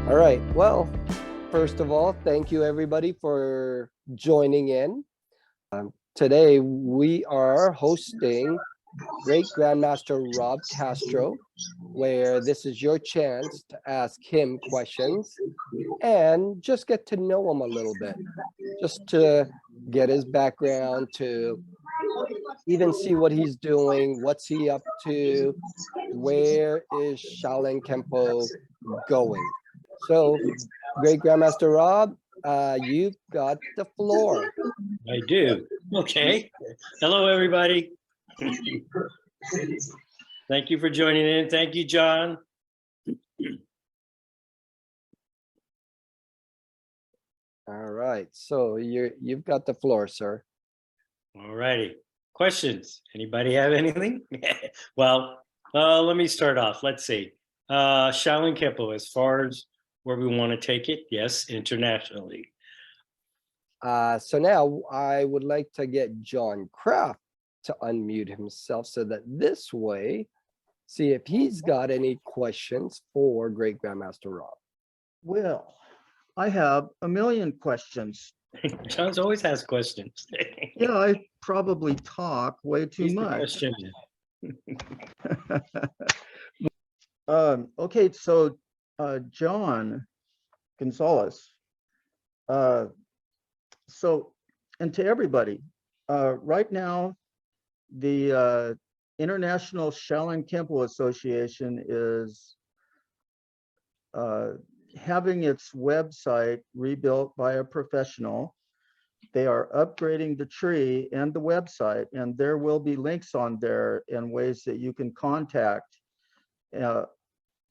All right. Well, first of all, thank you everybody for joining in. Today we are hosting Great Grandmaster Rob Castro, where this is your chance to ask him questions and just get to know him a little bit, just to get his background, to even see what he's doing, what's he up to, where is Shaolin Kenpo going. So, Great Grandmaster Rob, you've got the floor. I do. Okay. Hello, everybody. Thank you for joining in. Thank you, John. All right. So you've got the floor, sir. All righty. Questions? Anybody have anything? Well, let me start off. Let's see. Shaolin Kenpo, as far as where we want to take it, yes, internationally. So now I would like to get John Kraft to unmute himself so that this way, see if he's got any questions for Great Grandmaster Rob. Well, I have a million questions. John's always has questions. Yeah, I probably talk way too He's the much. question. Okay, so John Gonzales. So, and to everybody, right now, the International Shaolin Kenpo Association is having its website rebuilt by a professional. They are upgrading the tree and the website, and there will be links on there and ways that you can contact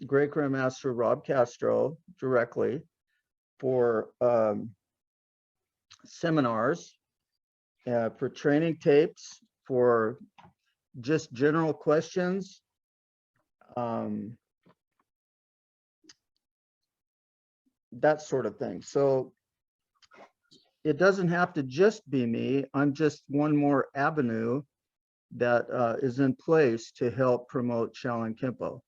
Great Grandmaster Rob Castro directly for seminars, for training tapes, for just general questions. That sort of thing. So it doesn't have to just be me. I'm just one more avenue that is in place to help promote Shaolin Kenpo.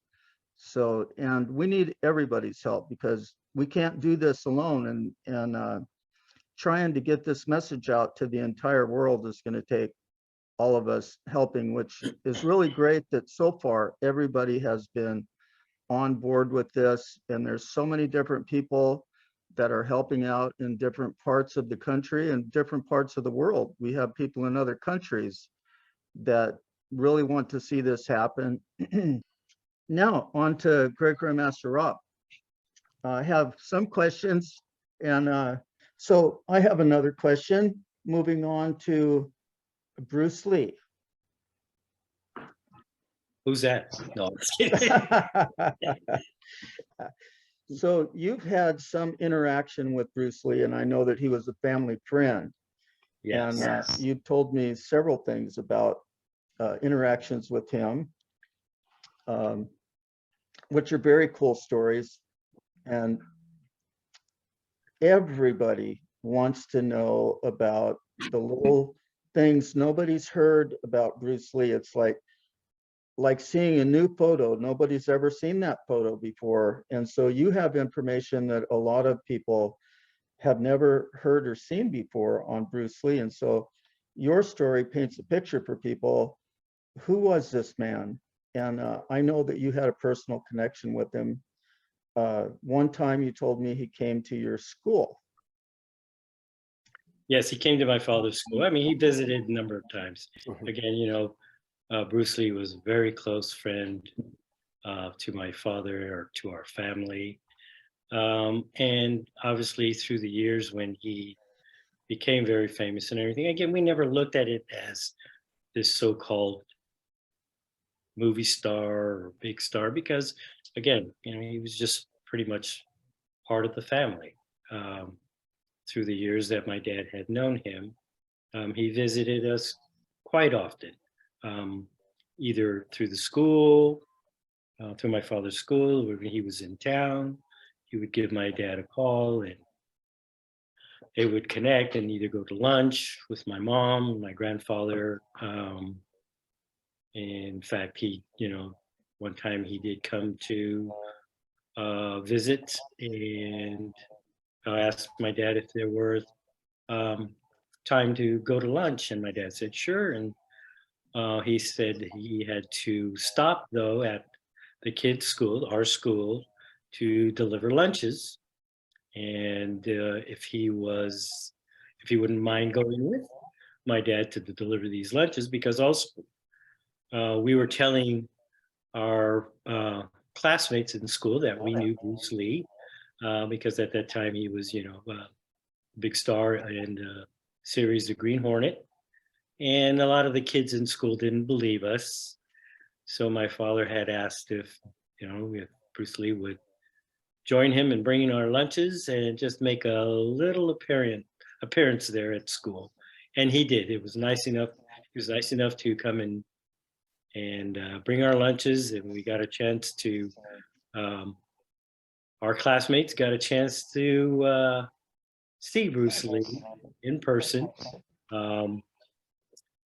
So, and we need everybody's help because we can't do this alone, and trying to get this message out to the entire world is going to take all of us helping, which is really great that so far everybody has been on board with this, and there's so many different people that are helping out in different parts of the country and different parts of the world. We have people in other countries that really want to see this happen. Now on to Great Grandmaster Rob. I have some questions, and so I have another question. Moving on to Bruce Lee. Who's that? No, I'm just kidding. So you've had some interaction with Bruce Lee, and I know that he was a family friend. Yes. And you've told me several things about interactions with him, which are very cool stories. And everybody wants to know about the little things nobody's heard about Bruce Lee. It's like seeing a new photo. Nobody's ever seen that photo before. And so you have information that a lot of people have never heard or seen before on Bruce Lee. And so your story paints a picture for people. Who was this man? And I know that you had a personal connection with him. One time you told me he came to your school. Yes, he came to my father's school. I mean, he visited a number of times. Again, you know, Bruce Lee was a very close friend to my father or to our family. And obviously through the years when he became very famous and everything, again, we never looked at it as this so-called movie star or big star because, again, you know, he was just pretty much part of the family. Through the years that my dad had known him, he visited us quite often. Either through the school, through my father's school, when he was in town, he would give my dad a call and they would connect and either go to lunch with my mom, my grandfather. In fact, he, you know, one time he did come to visit, and I asked my dad if there were um, time to go to lunch, and my dad said sure. And he said he had to stop though at the kids' school, our school, to deliver lunches, and if he wouldn't mind going with my dad to deliver these lunches, because also we were telling our classmates in school that we knew Bruce Lee, because at that time he was, a big star in the series The Green Hornet. And a lot of the kids in school didn't believe us. So my father had asked if Bruce Lee would join him in bringing our lunches and just make a little appearance there at school. And he did. It was nice enough. He was nice enough to come in and bring our lunches, and we got a chance to. Our classmates got a chance to see Bruce Lee in person. Um,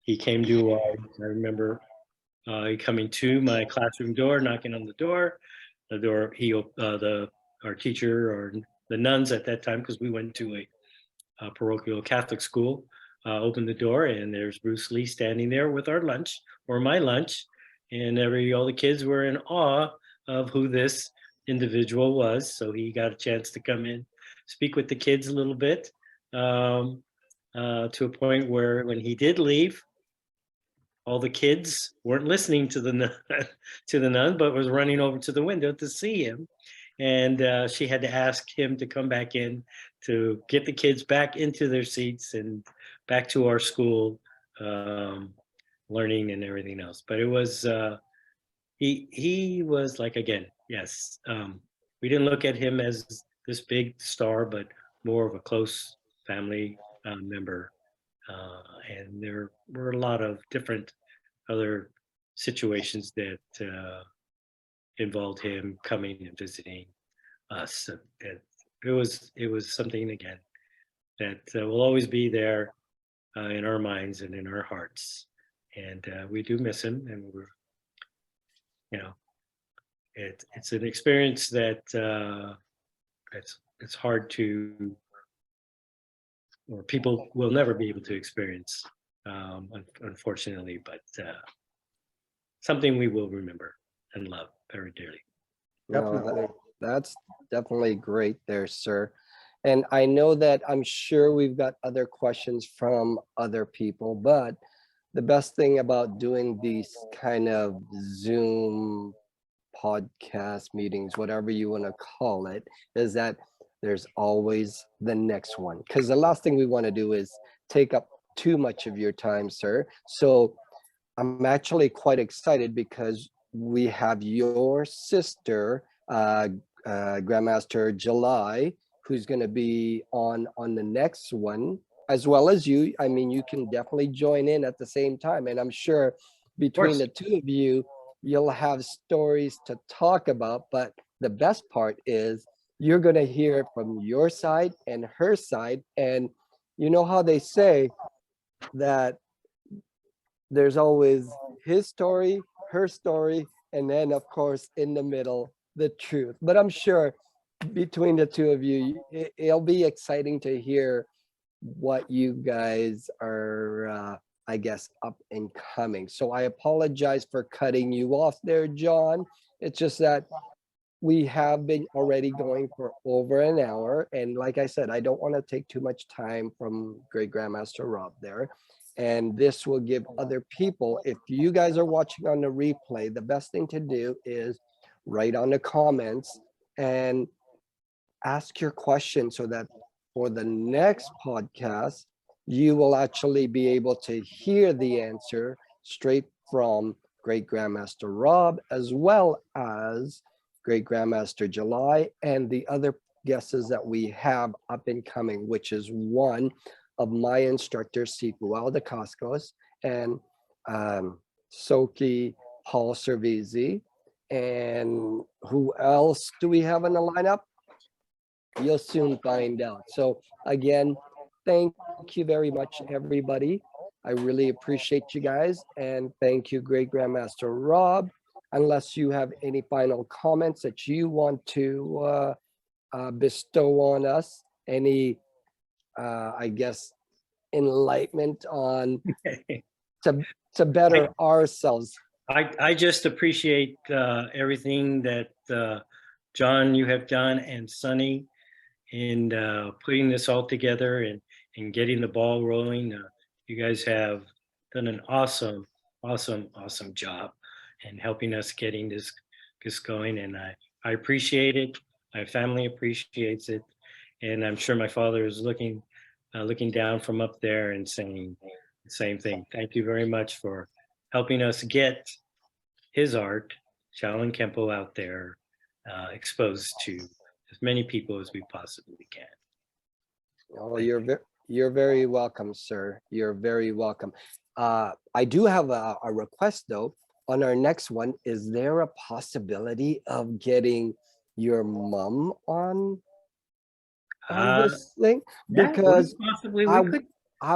he came to I remember coming to my classroom door, knocking on the door. The door, our teacher or the nuns at that time, because we went to a parochial Catholic school, opened the door, and there's Bruce Lee standing there with our lunch, or my lunch, and all the kids were in awe of who this individual was. So he got a chance to come in, speak with the kids a little bit, to a point where when he did leave, all the kids weren't listening to the nun, but was running over to the window to see him. And she had to ask him to come back in to get the kids back into their seats and back to our school, learning and everything else. But it was he was like, again, yes, we didn't look at him as this big star, but more of a close family member. And there were a lot of different other situations that involved him coming and visiting us. It was something, again, that will always be there in our minds and in our hearts. And we do miss him, and you know, it's an experience that it's hard to, or people will never be able to experience, unfortunately, but something we will remember and love very dearly. No, Definitely. that's definitely great there, sir. And I know that I'm sure we've got other questions from other people, but the best thing about doing these kind of Zoom podcast meetings, whatever you want to call it, is that there's always the next one. Because the last thing we want to do is take up too much of your time, sir. So I'm actually quite excited because we have your sister, Grandmaster July, who's going to be on the next one, as well as you. I mean, you can definitely join in at the same time, and I'm sure between the two of you, you'll have stories to talk about. But the best part is you're going to hear it from your side and her side, and you know how they say that there's always his story, her story, and then of course in the middle, the truth. But I'm sure between the two of you, it'll be exciting to hear what you guys are, I guess, up and coming. So I apologize for cutting you off there, John. It's just that we have been already going for over an hour. And like I said, I don't want to take too much time from Great Grandmaster Rob there. And this will give other people, if you guys are watching on the replay, the best thing to do is write on the comments and ask your question so that for the next podcast, you will actually be able to hear the answer straight from Great Grandmaster Rob, as well as Great Grandmaster July and the other guests that we have up and coming, which is one of my instructors, Sipual de Cascos, and Soki Paul Cervisi. And who else do we have in the lineup? You'll soon find out. So again, thank you very much, everybody. I really appreciate you guys. And thank you, Great Grandmaster Rob, unless you have any final comments that you want to bestow on us, any, I guess, enlightenment on to better ourselves. I just appreciate everything that John, you have done, and Sonny, in putting this all together and getting the ball rolling. You guys have done an awesome job and helping us getting this going, and I appreciate it. My family appreciates it, and I'm sure my father is looking down from up there and saying the same thing. Thank you very much for helping us get his art, Shaolin Kenpo, out there, exposed to as many people as we possibly can. Oh, you're very welcome, sir. You're very welcome. I do have a request though. On our next one, is there a possibility of getting your mom on this thing? Yeah, Because possibly I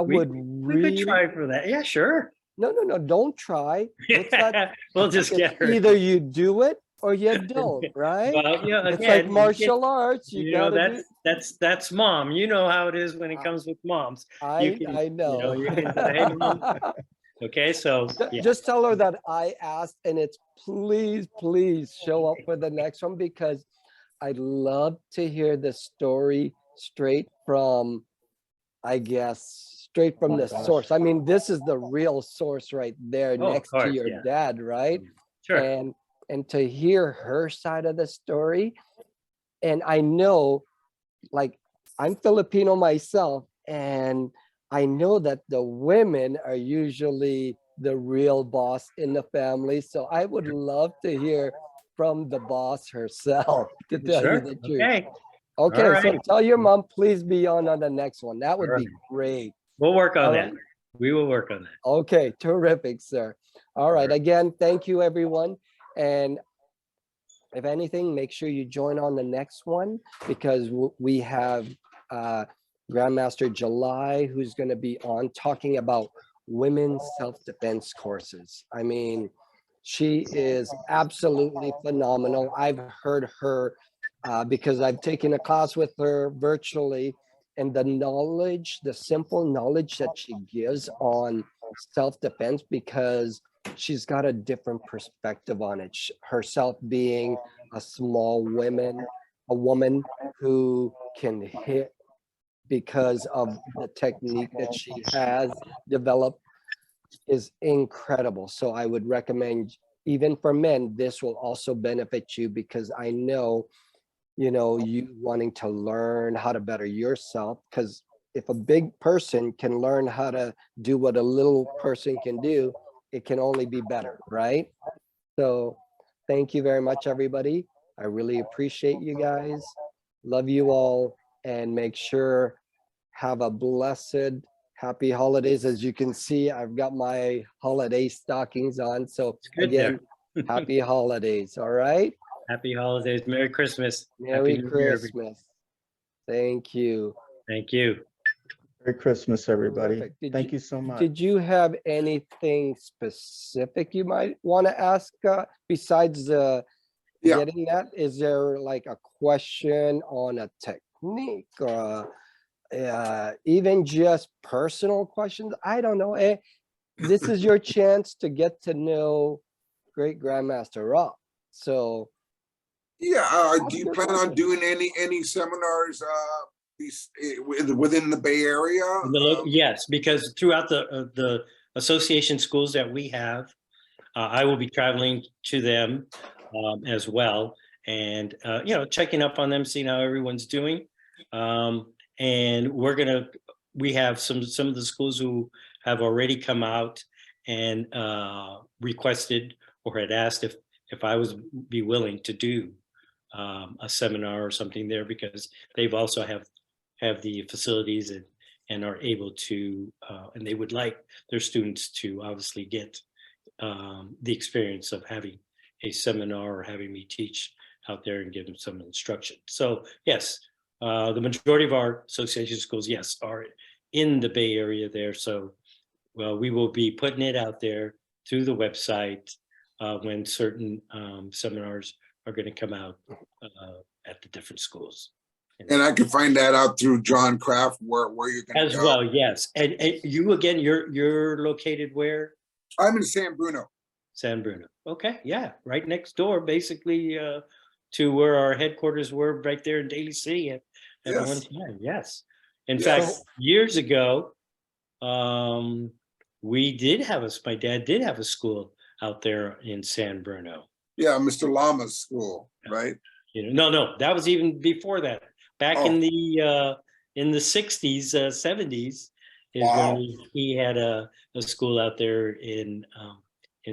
we would could really try for that. Yeah, sure. no, don't try. What's that? We'll just It's get her. either you do it or you don't, right? Well, yeah, It's again, like martial arts. You know, gotta do. that's mom. You know how it is when it comes with moms. I know. You can hey, Mom. Okay, so yeah. Just tell her that I asked, and it's please show up for the next one, because I'd love to hear the story straight from, I guess, straight from the source. I mean, this is the real source right there next to your dad, right? Sure. And to hear her side of the story. And I know, like, I'm Filipino myself, and I know that the women are usually the real boss in the family. So I would love to hear from the boss herself, to tell you the truth. Okay, All so right. tell your mom, please be on the next one. That would be great. We'll work on All that. right. We will work on that. Okay, terrific, sir. All right, again, thank you, everyone. And if anything, make sure you join on the next one, because we have Grandmaster July, who's going to be on talking about women's self-defense courses. I mean, she is absolutely phenomenal. I've heard her because I've taken a class with her virtually, and the knowledge, the simple knowledge that she gives on self-defense, because she's got a different perspective on it. Herself being a small a woman who can hit because of the technique that she has developed, is incredible. So I would recommend, even for men, this will also benefit you, because I know, you wanting to learn how to better yourself, because if a big person can learn how to do what a little person can do, it can only be better, right? So thank you very much, everybody. I really appreciate you guys. Love you all, and make sure, have a blessed, happy holidays. As you can see, I've got my holiday stockings on. So again, happy holidays. All right. Happy holidays. Merry Christmas. Merry Happy New Year, Christmas. Thank you. Thank you. Merry Christmas, everybody. Thank you so much. Did you have anything specific you might want to ask besides getting that? Is there like a question on a technique, or even just personal questions? I don't know. This is your chance to get to know Great Grandmaster Rob. So yeah, do you plan on doing any seminars within the Bay Area? Yes, because throughout the association schools that we have, I will be traveling to them as well, and checking up on them, seeing how everyone's doing. And we have some of the schools who have already come out and requested or had asked if I was be willing to do a seminar or something there, because they've also have the facilities and are able to, and they would like their students to obviously get the experience of having a seminar or having me teach out there and give them some instruction. So yes, the majority of our association schools, yes, are in the Bay Area there. So, well, we will be putting it out there through the website when certain seminars are going to come out at the different schools. And I can find that out through John Kraft, where you're gonna As go. well, yes. And you again, you're located where? I'm in San Bruno. San Bruno. Okay, yeah, right next door, basically, to where our headquarters were, right there in Daly City at one Yes. time. Yes. In Yes. fact, years ago, we did have my dad did have a school out there in San Bruno. Yeah, Mr. Lama's school, right? You know, no, that was even before that. Back Oh. in the 60s, 70s is Wow. when he had a school out there in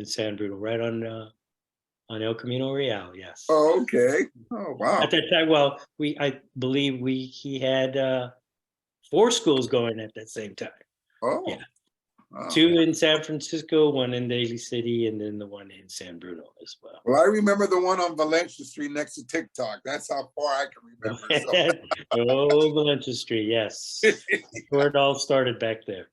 San Bruno, right on El Camino Real. Yes. Oh, okay. Oh, wow. At that time, well, I believe he had 4 schools going at that same time. Oh. Yeah. Wow. 2 in San Francisco, 1 in Daly City, and then the 1 in San Bruno as well. Well, I remember the one on Valencia Street next to TikTok. That's how far I can remember. So. Oh, Valencia Street, yes. Where it all started back there.